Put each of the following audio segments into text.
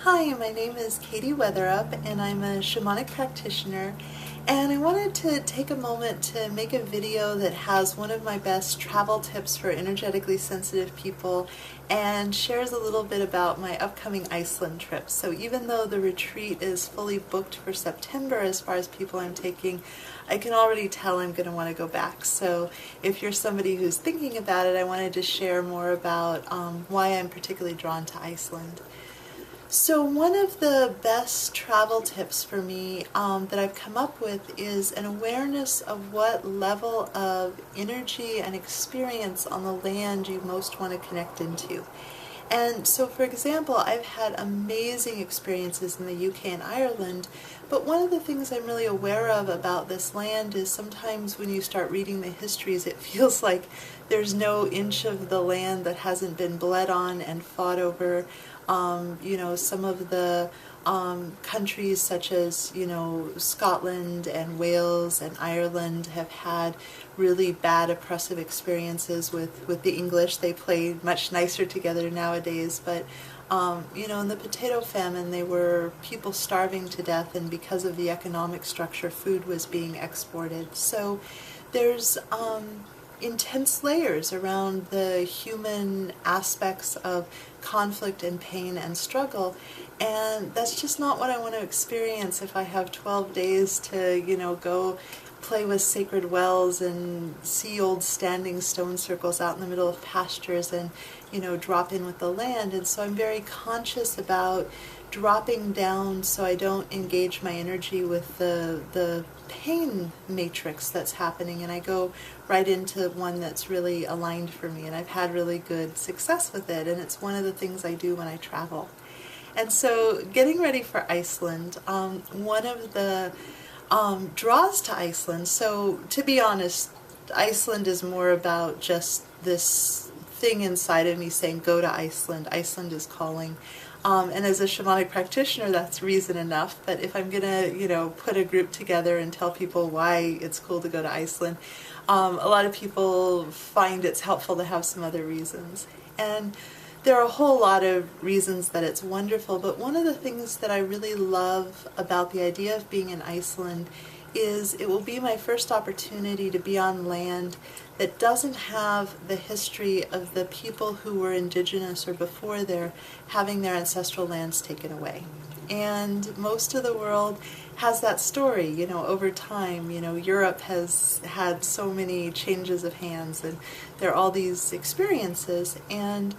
Hi, my name is Katie Weatherup and I'm a shamanic practitioner, and I wanted to take a moment to make a video that has one of my best travel tips for energetically sensitive people and shares a little bit about my upcoming Iceland trip. So even though the retreat is fully booked for September as far as people I'm taking, I can already tell I'm going to want to go back. So if you're somebody who's thinking about it, I wanted to share more about why I'm particularly drawn to Iceland. So one of the best travel tips for me that I've come up with is an awareness of what level of energy and experience on the land you most want to connect into. And so, for example, I've had amazing experiences in the UK and Ireland, but one of the things I'm really aware of about this land is sometimes when you start reading the histories, it feels like there's no inch of the land that hasn't been bled on and fought over. Some of the countries such as, Scotland and Wales and Ireland have had really bad oppressive experiences with the English. They play much nicer together nowadays, but in the potato famine, they were people starving to death, and because of the economic structure, food was being exported. So there's intense layers around the human aspects of conflict and pain and struggle, and that's just not what I want to experience if I have 12 days to, go play with sacred wells and see old standing stone circles out in the middle of pastures and, drop in with the land. And so I'm very conscious about dropping down so I don't engage my energy with the pain matrix that's happening, and I go right into one that's really aligned for me, and I've had really good success with it, and it's one of the things I do when I travel. And so getting ready for Iceland, one of the draws to Iceland, so to be honest, Iceland is more about just this thing inside of me saying, go to Iceland, Iceland is calling. And as a shamanic practitioner, that's reason enough. But if I'm going to, put a group together and tell people why it's cool to go to Iceland, a lot of people find it's helpful to have some other reasons. And there are a whole lot of reasons that it's wonderful, but one of the things that I really love about the idea of being in Iceland is it will be my first opportunity to be on land that doesn't have the history of the people who were indigenous or before there having their ancestral lands taken away. And most of the world has that story, over time. Europe has had so many changes of hands, and there are all these experiences, and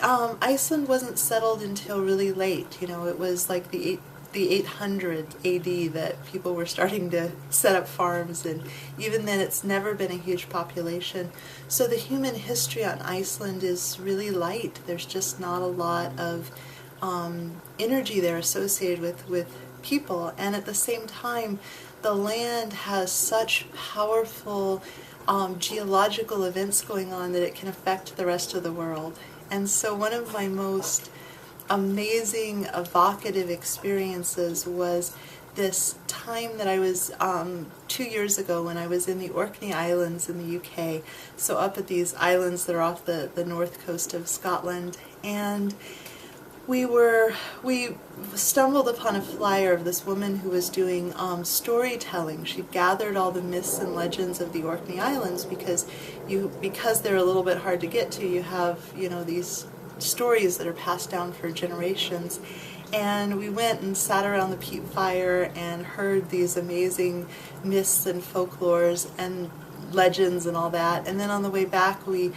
Iceland wasn't settled until really late. It was like the 800 AD that people were starting to set up farms, and even then it's never been a huge population. So the human history on Iceland is really light. There's just not a lot of energy there associated with people, and at the same time the land has such powerful geological events going on that it can affect the rest of the world. And so one of my most amazing, evocative experiences was this time that I was 2 years ago when I was in the Orkney Islands in the UK, so up at these islands that are off the north coast of Scotland, and we stumbled upon a flyer of this woman who was doing storytelling. She gathered all the myths and legends of the Orkney Islands because they're a little bit hard to get to. You have these stories that are passed down for generations, and we went and sat around the peat fire and heard these amazing myths and folklores and legends and all that. And then on the way back we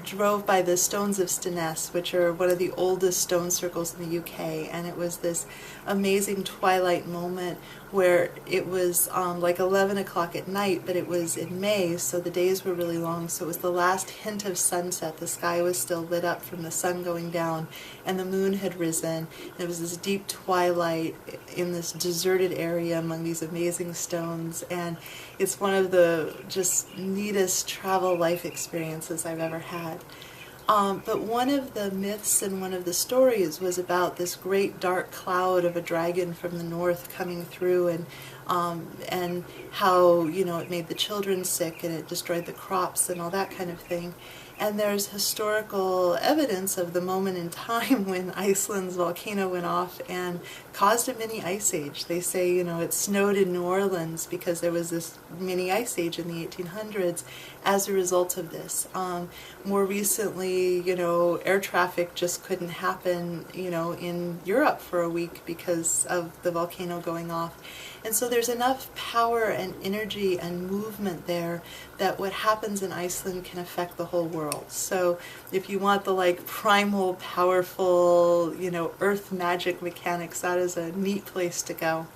drove by the Stones of Stenness, which are one of the oldest stone circles in the UK, and it was this amazing twilight moment where it was like 11 o'clock at night, but it was in May, so the days were really long, so it was the last hint of sunset. The sky was still lit up from the sun going down, and the moon had risen. It was this deep twilight in this deserted area among these amazing stones, and it's one of the just neatest travel life experiences I've ever had. But one of the myths and one of the stories was about this great dark cloud of a dragon from the north coming through, and how it made the children sick and it destroyed the crops and all that kind of thing. and there's historical evidence of the moment in time when Iceland's volcano went off and caused a mini ice age. They say, you know, it snowed in New Orleans because there was this mini ice age in the 1800s as a result of this. More recently, you know, air traffic just couldn't happen, you know, in Europe for a week because of the volcano going off. And so there's enough power and energy and movement there that what happens in Iceland can affect the whole world. So if you want the like primal, powerful, you know, earth magic mechanics, that is a neat place to go.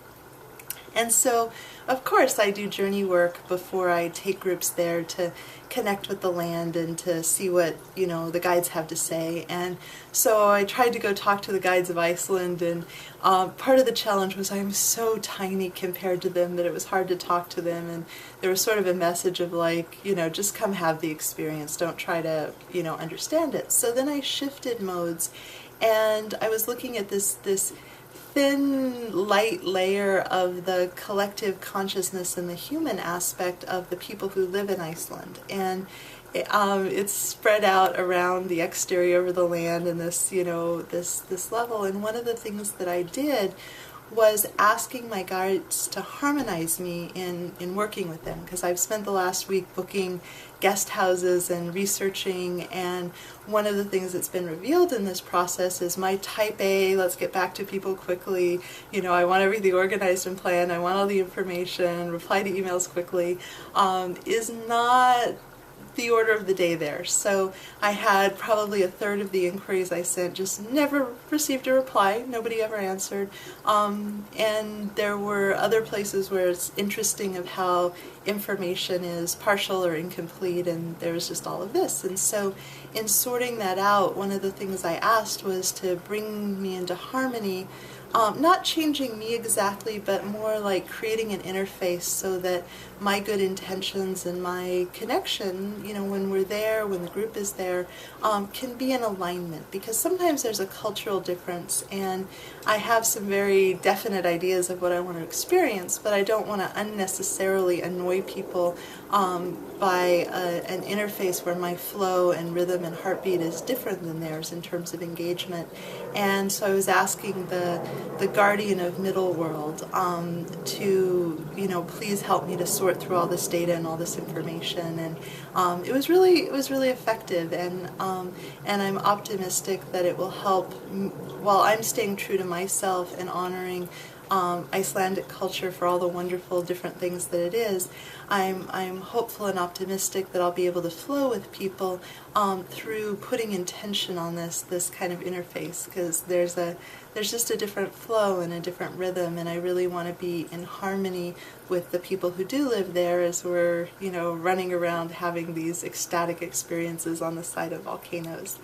And so, of course, I do journey work before I take groups there to connect with the land and to see what, you know, the guides have to say. And so I tried to go talk to the guides of Iceland, and part of the challenge was I'm so tiny compared to them that it was hard to talk to them, and there was sort of a message of like, you know, just come have the experience, don't try to, you know, understand it. So then I shifted modes, and I was looking at this thin, light layer of the collective consciousness and the human aspect of the people who live in Iceland. And it's spread out around the exterior of the land and this, you know, this level. And one of the things that I did was asking my guides to harmonize me in working with them, because I've spent the last week booking guest houses and researching, and one of the things that's been revealed in this process is my type A, let's get back to people quickly, you know, I want everything organized and planned, I want all the information, reply to emails quickly, is not the order of the day there. So I had probably a third of the inquiries I sent just never received a reply. Nobody ever answered. And there were other places where it's interesting of how information is partial or incomplete, and there was just all of this. And so in sorting that out, one of the things I asked was to bring me into harmony, not changing me exactly, but more like creating an interface so that my good intentions and my connection, you know, when we're there, when the group is there, can be in alignment. Because sometimes there's a cultural difference, and I have some very definite ideas of what I want to experience, but I don't want to unnecessarily annoy people by an interface where my flow and rhythm and heartbeat is different than theirs in terms of engagement. And so I was asking the guardian of middle world to, you know, please help me to sort through all this data and all this information. And it was really effective, and I'm optimistic that it will help while I'm staying true to myself and honoring Icelandic culture for all the wonderful different things that it is. I'm hopeful and optimistic that I'll be able to flow with people through putting intention on this kind of interface, because there's just a different flow and a different rhythm, and I really want to be in harmony with the people who do live there as we're, you know, running around having these ecstatic experiences on the side of volcanoes.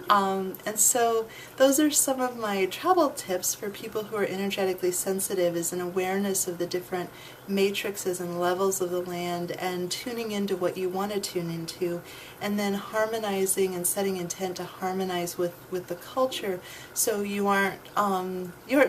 And so those are some of my travel tips for people who are energetically sensitive, is an awareness of the different matrices and levels of the land and tuning into what you want to tune into, and then harmonizing and setting intent to harmonize with the culture, so you aren't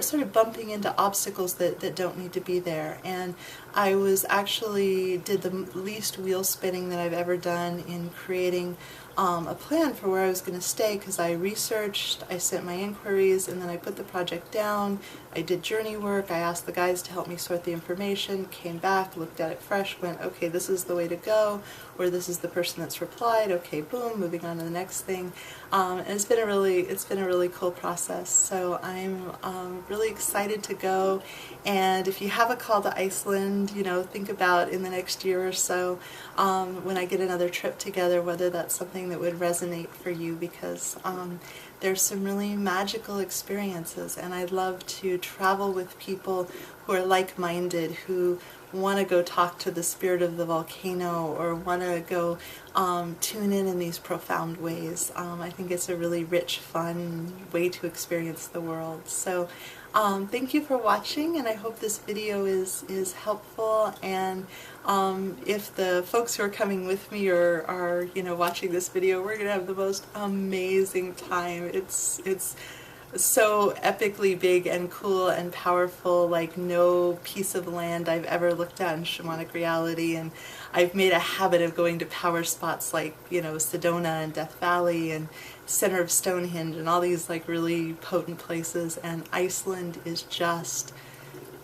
sort of bumping into obstacles that don't need to be there. And I did the least wheel spinning that I've ever done in creating a plan for where I was going to stay, because I researched, I sent my inquiries, and then I put the project down, I did journey work, I asked the guys to help me sort the information, came back, looked at it fresh, went, okay, this is the way to go, or this is the person that's replied, okay, boom, moving on to the next thing. And it's been a really cool process. So I'm really excited to go, and if you have a call to Iceland, you know, think about in the next year or so, when I get another trip together, whether that's something that would resonate for you, because there's some really magical experiences, and I'd love to travel with people who are like-minded, who want to go talk to the spirit of the volcano, or want to go tune in these profound ways. I think it's a really rich, fun way to experience the world. So thank you for watching, and I hope this video is helpful. And if the folks who are coming with me are you know, watching this video, we're gonna have the most amazing time. It's so epically big and cool and powerful, like no piece of land I've ever looked at in shamanic reality. And I've made a habit of going to power spots like, Sedona and Death Valley and center of Stonehenge and all these like really potent places. And Iceland is just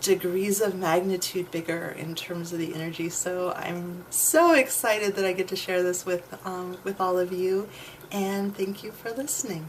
degrees of magnitude bigger in terms of the energy. So I'm so excited that I get to share this with all of you, and thank you for listening.